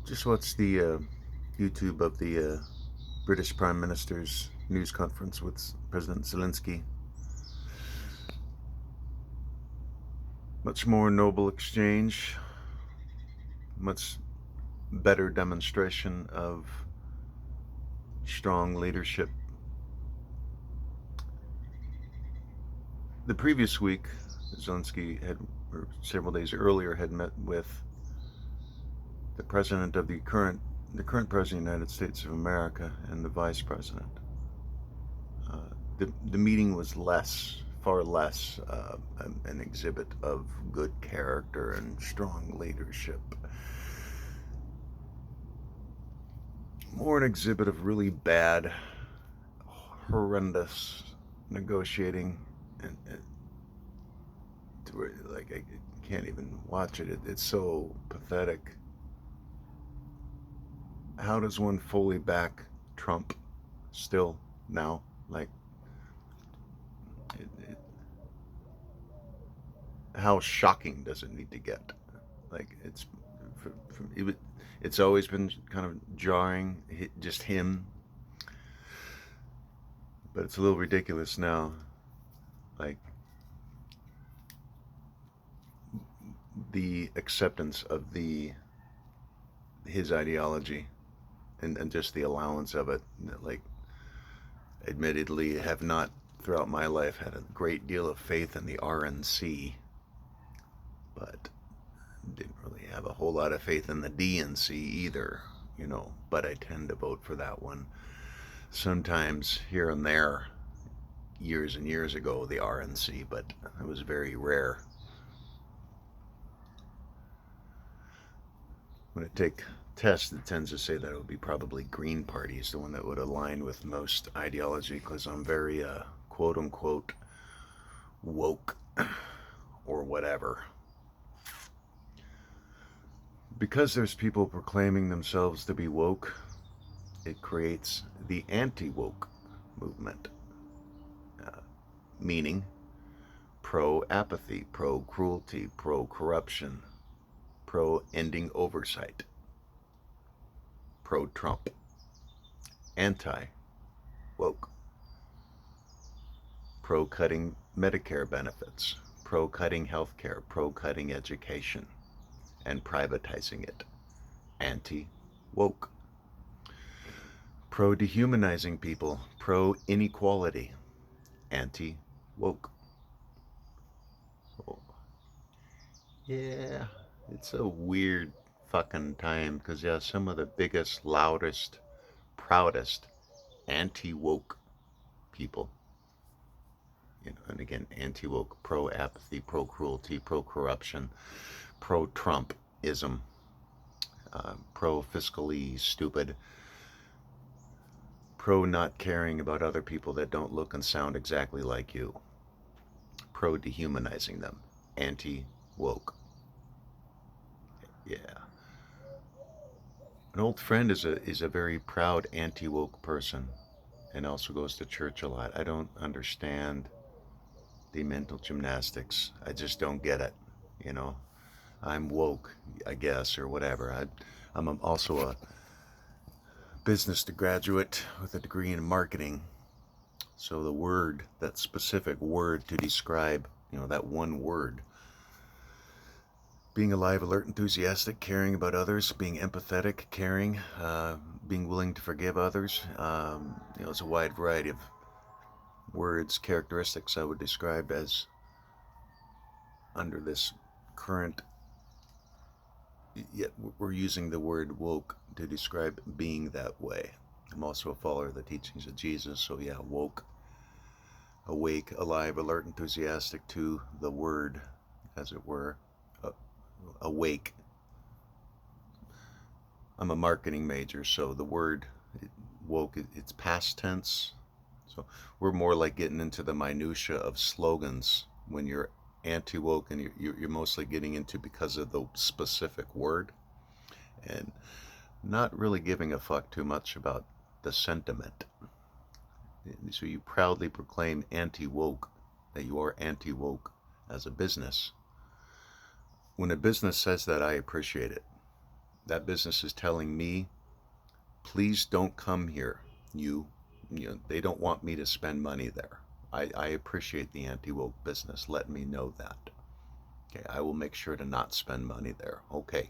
Just watched the YouTube of the British Prime Minister's news conference with President Zelensky. Much more noble exchange, much better demonstration of strong leadership. The previous week, Zelensky had, or several days earlier, had met with the president of the current president of the United States of America and the vice president. The meeting was far less an exhibit of good character and strong leadership, more an exhibit of really bad, horrendous negotiating, and to where, like, I can't even watch it. It's so pathetic. How does one fully back Trump still now? Like, how shocking does it need to get? Like, it's always been kind of jarring, just him, but it's a little ridiculous now. Like, the acceptance of his ideology, and just the allowance of it. Like, admittedly, have not throughout my life had a great deal of faith in the RNC, but didn't really have a whole lot of faith in the DNC either, but I tend to vote for that one. Sometimes here and there, years and years ago, the RNC, but it was very rare. When I take tests, it tends to say that it would be probably Green Party is the one that would align with most ideology, because I'm very quote unquote woke or whatever. Because there's people proclaiming themselves to be woke, it creates the anti-woke movement, meaning pro-apathy, pro-cruelty, pro-corruption, pro-ending oversight, pro-Trump, anti-woke, pro-cutting Medicare benefits, pro-cutting healthcare, pro-cutting education, and privatizing it, anti-woke, pro-dehumanizing people, pro-inequality, anti-woke. Oh, yeah, it's a weird fucking time, because, yeah, some of the biggest, loudest, proudest anti-woke people, and again, anti-woke, pro-apathy, pro-cruelty, pro-corruption, pro-Trumpism, pro-fiscally stupid, pro-not caring about other people that don't look and sound exactly like you, pro-dehumanizing them, anti-woke. Yeah. An old friend is a very proud anti-woke person, and also goes to church a lot. I don't understand the mental gymnastics. I just don't get it. You know, I'm woke, I guess, or whatever. I'm also a business graduate with a degree in marketing. So the word, that specific word to describe, that one word, being alive, alert, enthusiastic, caring about others, being empathetic, caring, being willing to forgive others. It's a wide variety of words, characteristics I would describe as under this current, yet we're using the word woke to describe being that way. I'm also a follower of the teachings of Jesus, so yeah, woke, awake, alive, alert, enthusiastic to the word, as it were, awake. I'm a marketing major, so the word woke, it's past tense. So we're more like getting into the minutia of slogans when you're anti-woke, and you're mostly getting into because of the specific word, and not really giving a fuck too much about the sentiment. So you proudly proclaim anti-woke, that you are anti-woke as a business. When a business says that, I appreciate it. That business is telling me, please don't come here. You, they don't want me to spend money there. I appreciate the anti-woke business. Let me know that. Okay, I will make sure to not spend money there. Okay,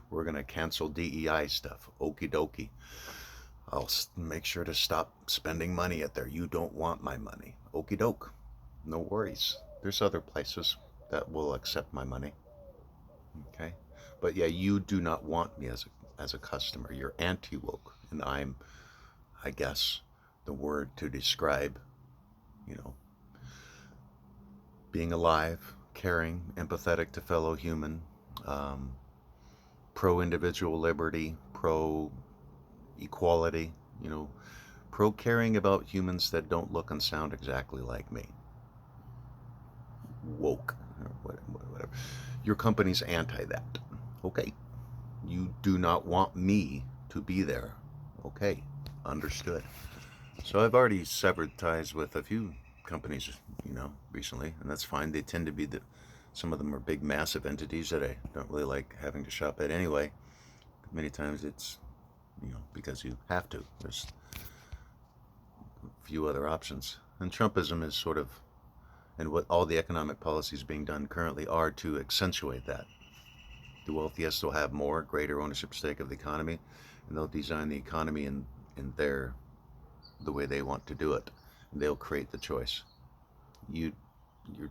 we're going to cancel DEI stuff. Okie dokie. I'll make sure to stop spending money at there. You don't want my money. Okie doke. No worries. There's other places that will accept my money. Okay? But yeah, you do not want me as a customer. You're anti-woke. And I'm, I guess, the word to describe, you know, being alive, caring, empathetic to fellow human, pro individual liberty, pro equality, pro caring about humans that don't look and sound exactly like me. Woke, or whatever. Your company's anti that. Okay. You do not want me to be there. Okay. Understood. So I've already severed ties with a few companies, recently, and that's fine. They tend to be some of them are big, massive entities that I don't really like having to shop at anyway. Many times it's, because you have to. There's a few other options. And Trumpism is sort of, and what all the economic policies being done currently are to accentuate that. The wealthiest will have more, greater ownership stake of the economy, and they'll design the economy in the way they want to do it. And they'll create the choice. Your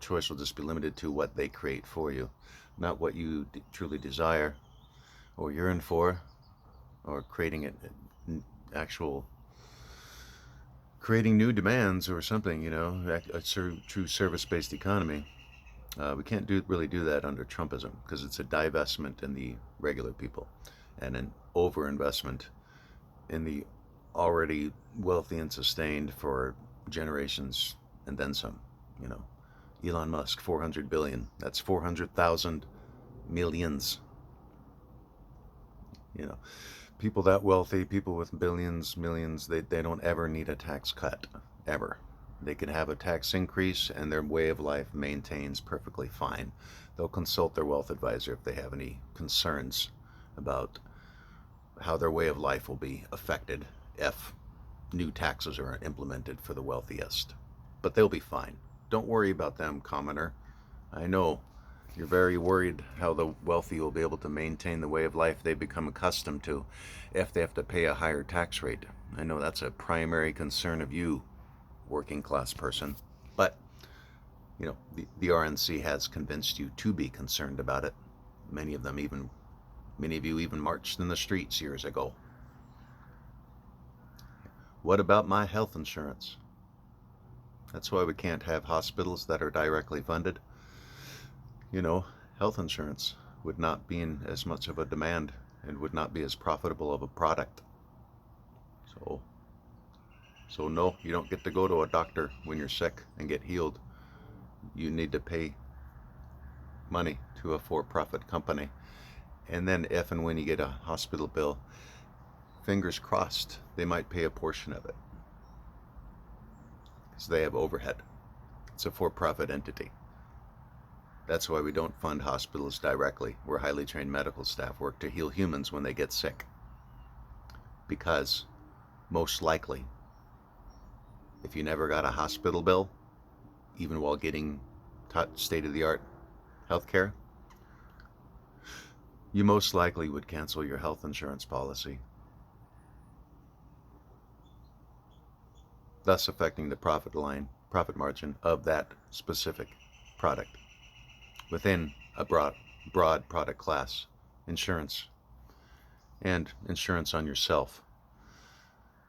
choice will just be limited to what they create for you, not what you truly desire or yearn for, or creating creating new demands or something, a true service-based economy. We can't really do that under Trumpism, because it's a divestment in the regular people and an overinvestment in the already wealthy and sustained for generations and then some. Elon Musk, 400 billion. That's 400,000 millions. People that wealthy, people with billions, millions, they don't ever need a tax cut, ever. They can have a tax increase and their way of life maintains perfectly fine. They'll consult their wealth advisor if they have any concerns about how their way of life will be affected if new taxes are implemented for the wealthiest. But they'll be fine. Don't worry about them, commoner. I know you're very worried how the wealthy will be able to maintain the way of life they've become accustomed to if they have to pay a higher tax rate. I know that's a primary concern of you, working class person. But, the RNC has convinced you to be concerned about it. Many of you even marched in the streets years ago. What about my health insurance? That's why we can't have hospitals that are directly funded. Health insurance would not be in as much of a demand and would not be as profitable of a product. So no, you don't get to go to a doctor when you're sick and get healed. You need to pay money to a for-profit company. And then if and when you get a hospital bill, fingers crossed, they might pay a portion of it, because they have overhead. It's a for-profit entity. That's why we don't fund hospitals directly, where highly trained medical staff work to heal humans when they get sick. Because, most likely, if you never got a hospital bill, even while getting state-of-the-art healthcare, you most likely would cancel your health insurance policy, thus affecting the profit margin of that specific product within a broad product class, insurance, and insurance on yourself.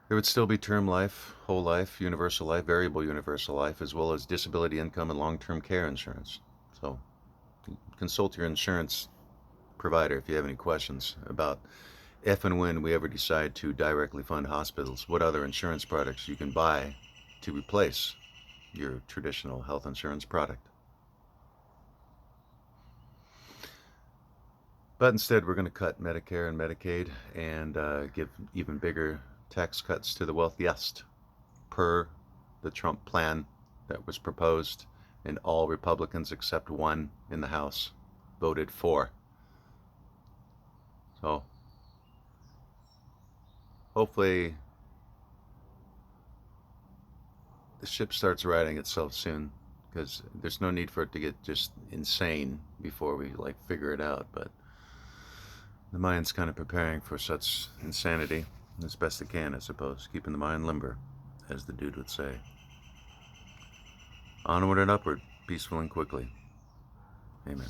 There would still be term life, whole life, universal life, variable universal life, as well as disability income and long-term care insurance. So consult your insurance provider if you have any questions about if and when we ever decide to directly fund hospitals, what other insurance products you can buy to replace your traditional health insurance product. But instead, we're going to cut Medicare and Medicaid and give even bigger tax cuts to the wealthiest, per the Trump plan that was proposed, and all Republicans except one in the House voted for. So hopefully the ship starts righting itself soon, because there's no need for it to get just insane before we like figure it out. But the mind's kind of preparing for such insanity as best it can, I suppose, keeping the mind limber, as the dude would say. Onward and upward, peaceful and quickly. Amen.